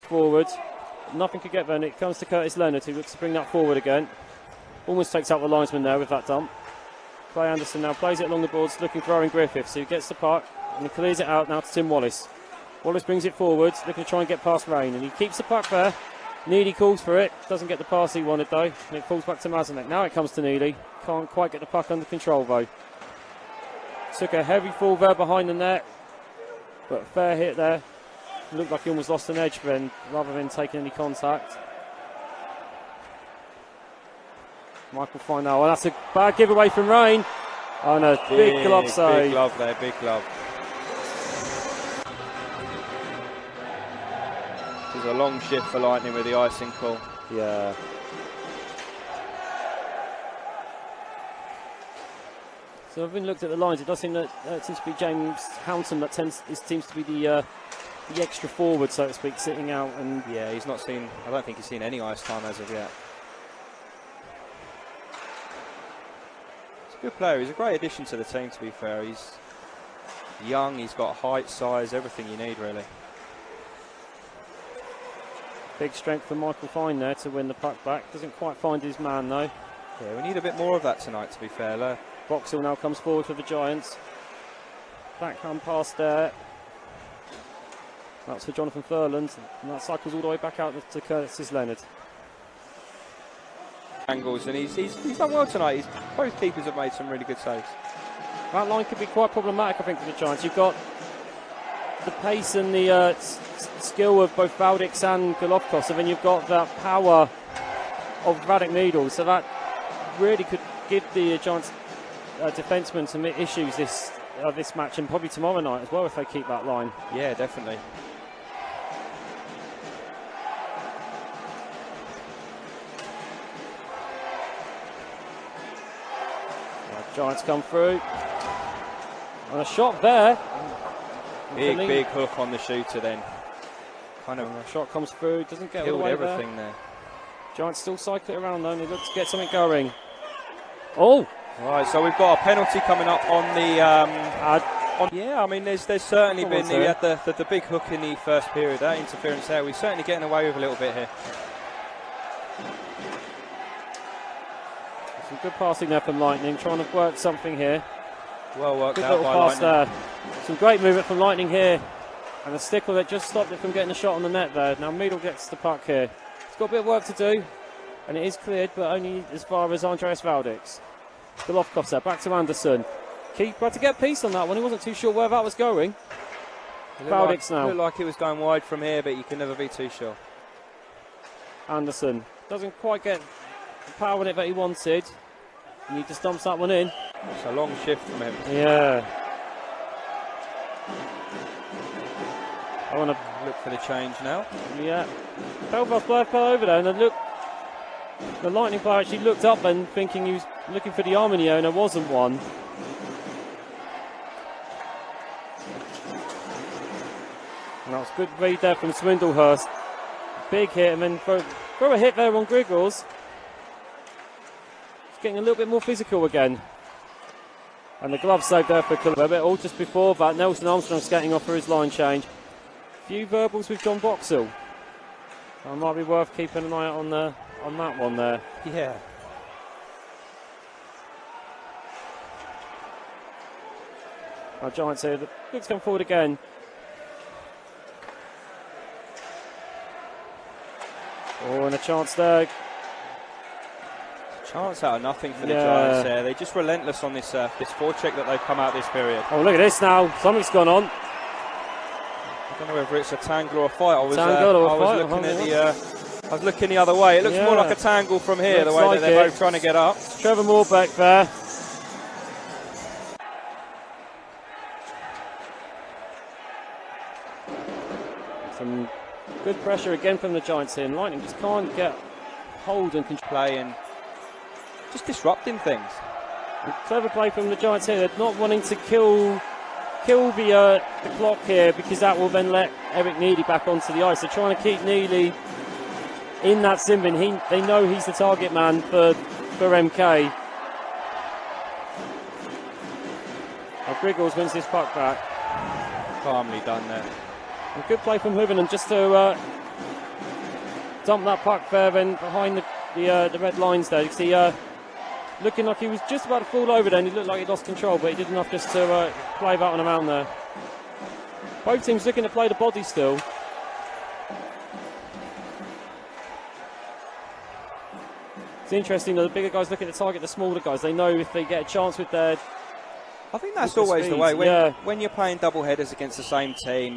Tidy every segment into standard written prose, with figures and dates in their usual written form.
forward. Nothing could get there, and it comes to Curtis Leonard, who looks to bring that forward again. Almost takes out the linesman there with that dump. Clay Anderson now plays it along the boards, looking for Owen Griffiths, who gets the puck and he clears it out now to Tim Wallace. Wallace brings it forward, looking to try and get past Rain, and he keeps the puck there. Neely calls for it, doesn't get the pass he wanted though, and it falls back to Mazanek. Now it comes to Neely, can't quite get the puck under control though. Took a heavy fall there behind the net, but a fair hit there. Looked like he almost lost an edge then, rather than taking any contact. Michael Fine now, and that's a bad giveaway from Rain. Oh no, big glove save. Big glove there, big glove. This is a long shift for Lightning with the icing call. Yeah. So I've been looked at the lines. It does seem that it seems to be James Hounton that seems to be the extra forward, so to speak, sitting out. And yeah, he's not seen. I don't think he's seen any ice time as of yet. He's a good player. He's a great addition to the team. To be fair, he's young. He's got height, size, everything you need, really. Big strength for Michael Fine there to win the puck back. Doesn't quite find his man though. Yeah, we need a bit more of that tonight, to be fair. Boxall now comes forward for the Giants. Backhand pass there. That's for Jonathan Furland, and that cycles all the way back out to Curtis Leonard. Angles, and he's done well tonight. Both keepers have made some really good saves. That line could be quite problematic, I think, for the Giants. You've got the pace and the skill of both Valdix and Golovkos, and then you've got that power of Radek Needle, so that really could give the Giants defensemen some issues this match, and probably tomorrow night as well if they keep that line. Yeah, definitely. Giants come through, and a shot there. Big hook on the shooter then. Kind of a shot comes through, doesn't get all the way everything there. Giants still cycle it around though, and they look to get something going. Oh! Right, so we've got a penalty coming up on the... yeah, I mean, there's certainly been... He had the big hook in the first period, that interference there. We're certainly getting away with a little bit here. Some good passing there from Lightning, trying to work something here. Well worked good out by Lightning. There. Some great movement from Lightning here. And the stickle that just stopped it from getting a shot on the net there. Now Meadle gets the puck here. It's got a bit of work to do, and it is cleared, but only as far as Andreas Valdix. Golovkos there, back to Anderson. Keeper had to get a piece on that one. He wasn't too sure where that was going. Valdix now. It looked like it was going wide from here, but you can never be too sure. Anderson doesn't quite get the power in it that he wanted. And he just dumps that one in. It's a long shift from him. Yeah. I want to look for the change now. Yeah. Belfast player fell over there, and the Lightning player actually looked up and thinking he was looking for the Arminio, and there wasn't one. And that was good read there from Swindlehurst. Big hit, and then throw a hit there on Griggles. It's getting a little bit more physical again. And the glove save there for Clever. All just before that, Nelson Armstrong skating off for his line change. Few verbals with John Boxall. So it might be worth keeping an eye out on that one there. Yeah. Our Giants here. The Bigs come forward again. Oh, and a chance there. Chance out of nothing for the Giants there. They're just relentless on this forecheck that they've come out this period. Oh, look at this now. Something's gone on. I don't know whether it's a tangle or a fight. I was looking the other way. It looks more like a tangle from here, the way like that they're both trying to get up. Trevor Moorbeck there. Some good pressure again from the Giants here. And Lightning just can't get hold and control. Play and just disrupting things. And clever play from the Giants here. They're not wanting to kill the clock here, because that will then let Eric Neely back onto the ice. They're trying to keep Neely in that sim bin. They know he's the target man for MK. Griggles wins this puck back. Calmly done there. A good play from Hooven, and just to dump that puck there, then behind the red lines there. You see, looking like he was just about to fall over then. He looked like he lost control, but he did enough just to play that one around there. Both teams looking to play the body still. It's interesting that the bigger guys looking to target the smaller guys. They know if they get a chance with their... I think that's always the way. When you're playing double headers against the same team,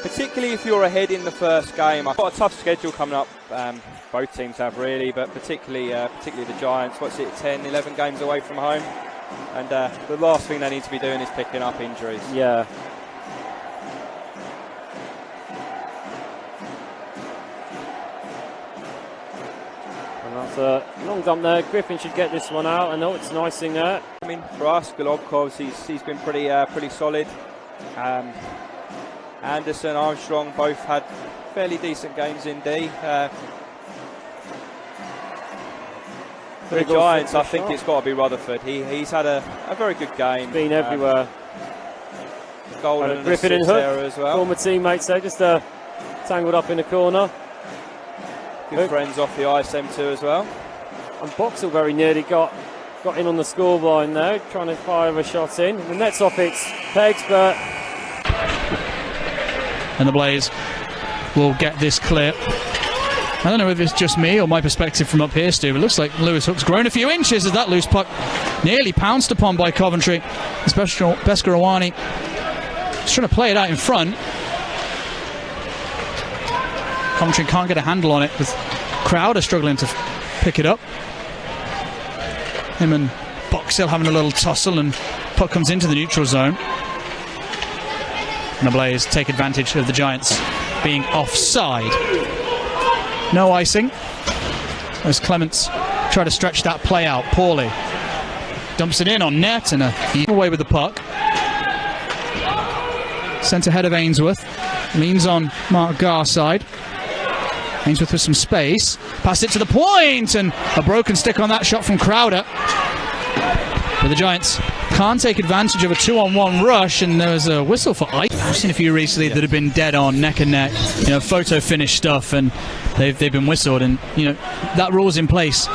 particularly if you're ahead in the first game. I've got a tough schedule coming up. Both teams have really, but particularly the Giants. 10, 11 games away from home, and the last thing they need to be doing is picking up injuries. Yeah. And that's a long dump there. Griffin should get this one out. I know it's nicing there. I mean, for us, Golubkov's he's been pretty solid. Anderson, Armstrong both had fairly decent games in D. For the Giants, I think it's got to be Rutherford. He's had a very good game. He's been everywhere. Goal and Griffin and Hook as well. Former teammates there, just tangled up in the corner. Good Hook. friends off the ice, them two as well. And Boxall very nearly got in on the scoreline there, trying to fire a shot in. The net's off its pegs, but... And the Blaze will get this clear. I don't know if it's just me or my perspective from up here, Stu, but it looks like Lewis Hook's grown a few inches as that loose puck nearly pounced upon by Coventry. Especially Bescarawani just trying to play it out in front. Coventry can't get a handle on it with Crowder struggling to pick it up. Him and Boxall having a little tussle, and puck comes into the neutral zone. And the Blaze take advantage of the Giants being offside. No icing as Clements try to stretch that play out poorly. Dumps it in on net and away with the puck. Sent ahead of Ainsworth. Leans on Mark Garside. Ainsworth with some space. Passed it to the point, and a broken stick on that shot from Crowder. But the Giants can't take advantage of a 2-on-1 rush, and there was a whistle for ice. I've seen a few recently that have been dead on, neck and neck, photo finish stuff, and they've been whistled, and that rule's in place,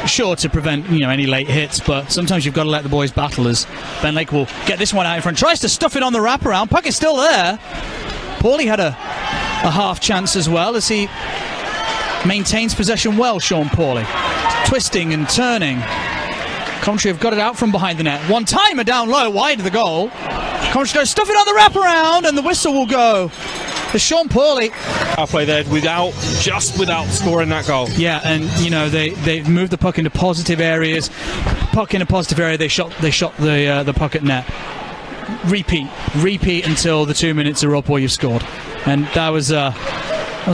sure, to prevent any late hits, but sometimes you've got to let the boys battle. As Ben Lake will get this one out in front, tries to stuff it on the wraparound, puck is still there. Paulie had a half chance as well, as he maintains possession well. Sean Paulie twisting and turning. Coventry have got it out from behind the net. One timer down low, wide of the goal. Coventry goes, stuff it on the wraparound, and the whistle will go for Sean Paulie. Halfway there without scoring that goal. Yeah, and they've moved the puck into positive areas. Puck in a positive area, they shot the puck at net. Repeat until the 2 minutes are up or you've scored. And that was a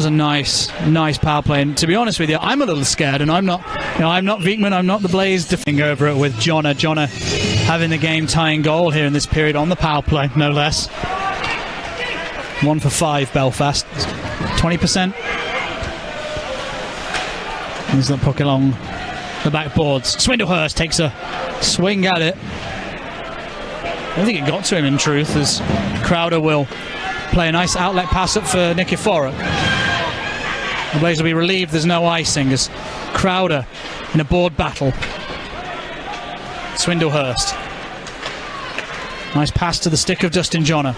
nice power play. And to be honest with you, I'm a little scared, and I'm not Viekman, I'm not the Blaze defending over it with Jonna having the game tying goal here in this period on the power play, no less. 1 for 5 Belfast, 20%. There's the puck along the backboards. Swindlehurst takes a swing at it. I don't think it got to him in truth, as Crowder will play a nice outlet pass up for Nikiforuk. The Blaze will be relieved there's no icing, as Crowder in a board battle. Swindlehurst. Nice pass to the stick of Dustin Jonna.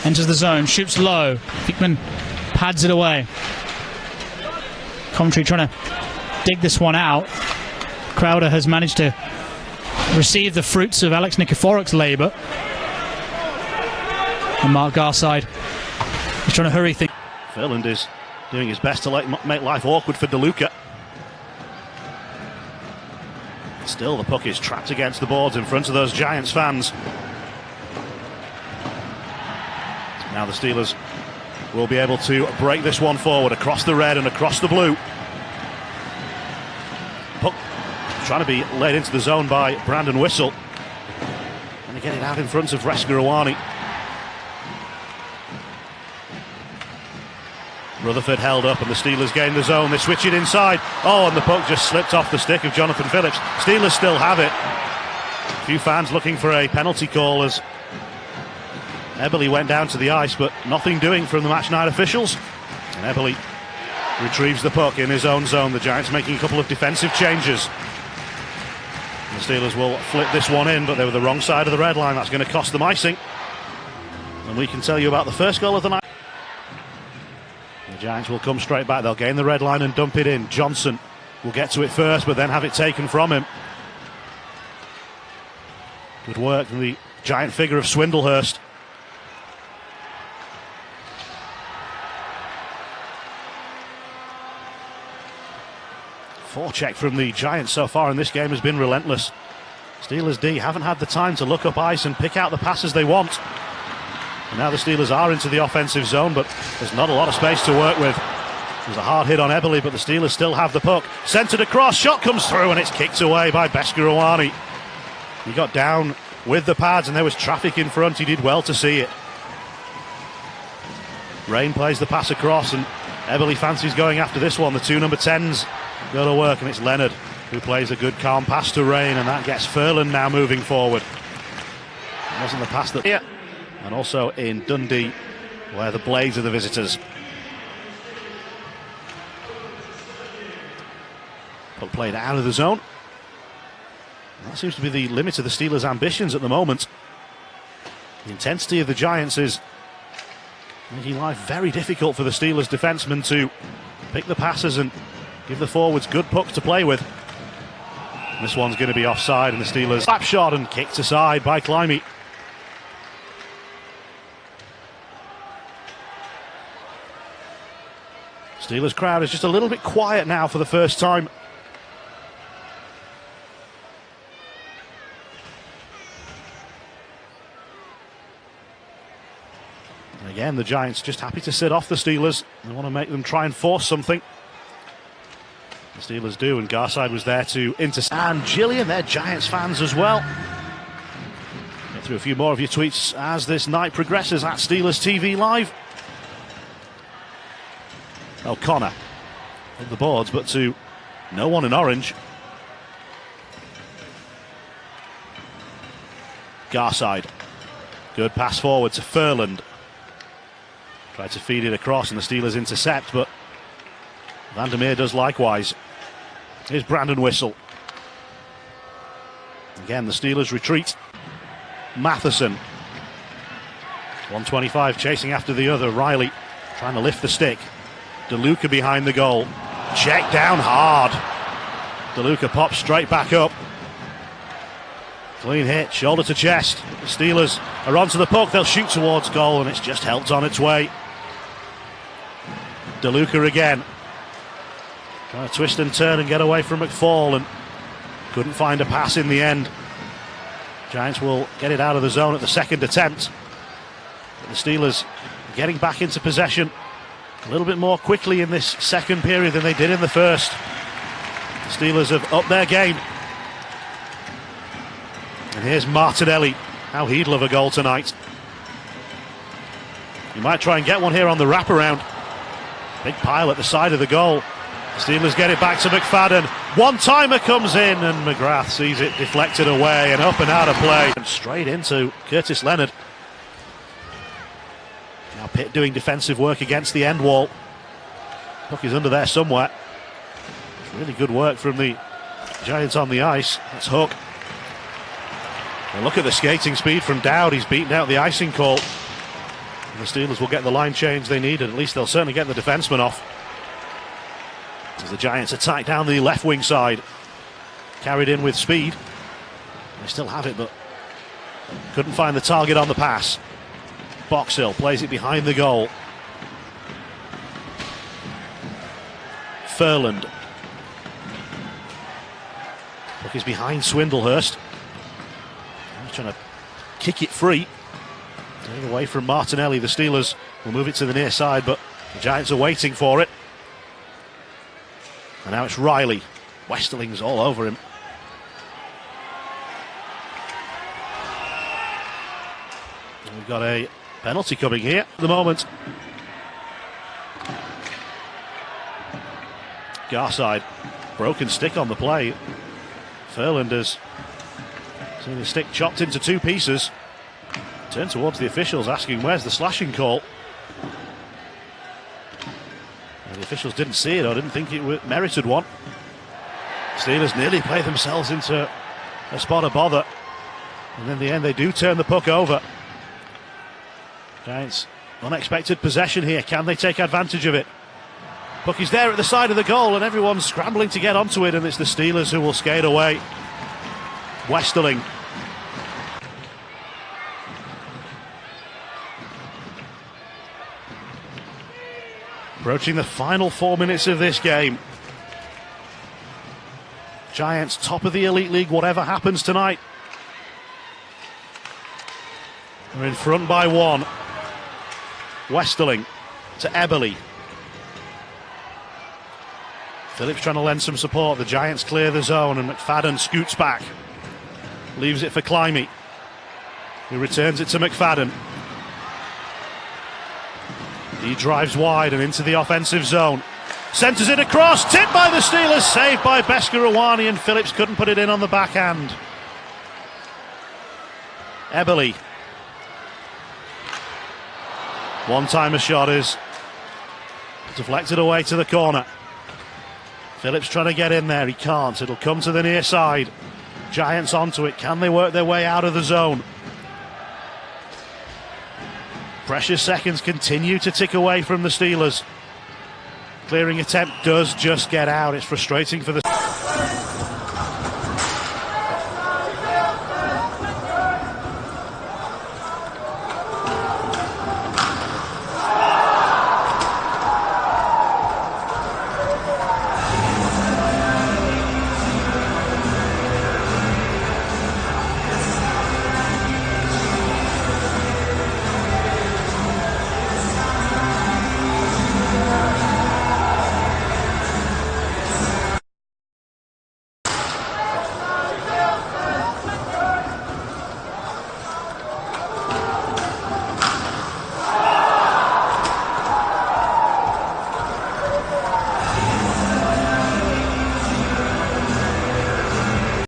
Enters the zone, shoots low. Viekman pads it away. Coventry trying to dig this one out. Crowder has managed to receive the fruits of Alex Nikiforuk's labour. And Mark Garside is trying to hurry things. Ferland is doing his best to make life awkward for DeLuca. Still, the puck is trapped against the boards in front of those Giants fans. Now the Steelers will be able to break this one forward across the red and across the blue. Puck trying to be laid into the zone by Brandon Whistle. And they get it out in front of Bescarawani. Rutherford held up and the Steelers gain the zone. They switch it inside. Oh, and the puck just slipped off the stick of Jonathan Phillips. Steelers still have it. A few fans looking for a penalty call as Eberle went down to the ice, but nothing doing from the match night officials. And Eberle retrieves the puck in his own zone. The Giants making a couple of defensive changes. The Steelers will flip this one in, but they were the wrong side of the red line. That's going to cost them icing. And we can tell you about the first goal of the night. The Giants will come straight back. They'll gain the red line and dump it in. Johnson will get to it first, but then have it taken from him. Good work from the giant figure of Swindlehurst. Forecheck from the Giants so far in this game has been relentless. Steelers D haven't had the time to look up ice and pick out the passes they want. And now the Steelers are into the offensive zone, but there's not a lot of space to work with. There's a hard hit on Eberle, but the Steelers still have the puck. Centred across, shot comes through, and it's kicked away by Beskorowany. He got down with the pads, and there was traffic in front. He did well to see it. Rain plays the pass across, and Eberle fancies going after this one. The two number 10s go to work, and it's Leonard who plays a good calm pass to Rain, and that gets Fwrd now moving forward. It wasn't the pass that... Yeah. And also in Dundee, where the Blades are the visitors. Puck played out of the zone. That seems to be the limit of the Steelers' ambitions at the moment. The intensity of the Giants is making life very difficult for the Steelers' defensemen to pick the passes and give the forwards good puck to play with. And this one's going to be offside, and the Steelers slap shot and kicked aside by Climie. Steelers crowd is just a little bit quiet now for the first time. And again, the Giants just happy to sit off the Steelers. They want to make them try and force something. The Steelers do, and Garside was there to intercept. And Gillian, they're Giants fans as well. Get through a few more of your tweets as this night progresses at Steelers TV Live. O'Connor on the boards, but to no one in orange. Garside. Good pass forward to Fwrd. Tried to feed it across, and the Steelers intercept, but Vandermeer does likewise. Here's Brandon Whistle. Again, the Steelers retreat. Matheson. 125 chasing after the other. Riley trying to lift the stick. DeLuca behind the goal. Checked down hard. DeLuca pops straight back up. Clean hit, shoulder to chest. The Steelers are onto the puck. They'll shoot towards goal, and it's just helped on its way. DeLuca again. Trying to twist and turn and get away from McFall, and couldn't find a pass in the end. Giants will get it out of the zone at the second attempt. But the Steelers getting back into possession a little bit more quickly in this second period than they did in the first. The Steelers have upped their game. And here's Martinelli. How he'd love a goal tonight. He might try and get one here on the wraparound. Big pile at the side of the goal. The Steelers get it back to McFadden. One-timer comes in, and McGrath sees it deflected away and up and out of play. And straight into Curtis Leonard. Now Pitt doing defensive work against the end wall. Puck is under there somewhere. Really good work from the Giants on the ice. That's Hook. And look at the skating speed from Dowd. He's beaten out the icing call. And the Steelers will get the line change they need, and at least they'll certainly get the defenseman off. As the Giants attack down the left wing side. Carried in with speed. They still have it, but couldn't find the target on the pass. Boxhill plays it behind the goal. Fwrd. Puck is behind Swindlehurst. He's trying to kick it free. Get it away from Martinelli. The Steelers will move it to the near side, but the Giants are waiting for it. And now it's Riley. Westerling's all over him. And we've got a penalty coming here at the moment. Garside, broken stick on the play. Fwrd has seen his stick chopped into two pieces. Turned towards the officials asking where's the slashing call. The officials didn't see it or didn't think it merited one. Steelers nearly play themselves into a spot of bother, and in the end they do turn the puck over. Giants, unexpected possession here. Can they take advantage of it? Puck is there at the side of the goal and everyone's scrambling to get onto it, and it's the Steelers who will skate away. Westerling. Approaching the final 4 minutes of this game. Giants top of the Elite League, whatever happens tonight. They're in front by 1. Westerling to Eberle. Phillips trying to lend some support. The Giants clear the zone and McFadden scoots back. Leaves it for Climie, who returns it to McFadden. He drives wide and into the offensive zone. Centres it across, tipped by the Steelers, saved by Bescarawani, and Phillips couldn't put it in on the backhand. Eberle. One-timer shot is deflected away to the corner. Phillips trying to get in there, he can't. It'll come to the near side. Giants onto it, can they work their way out of the zone? Precious seconds continue to tick away from the Steelers. Clearing attempt does just get out. It's frustrating for the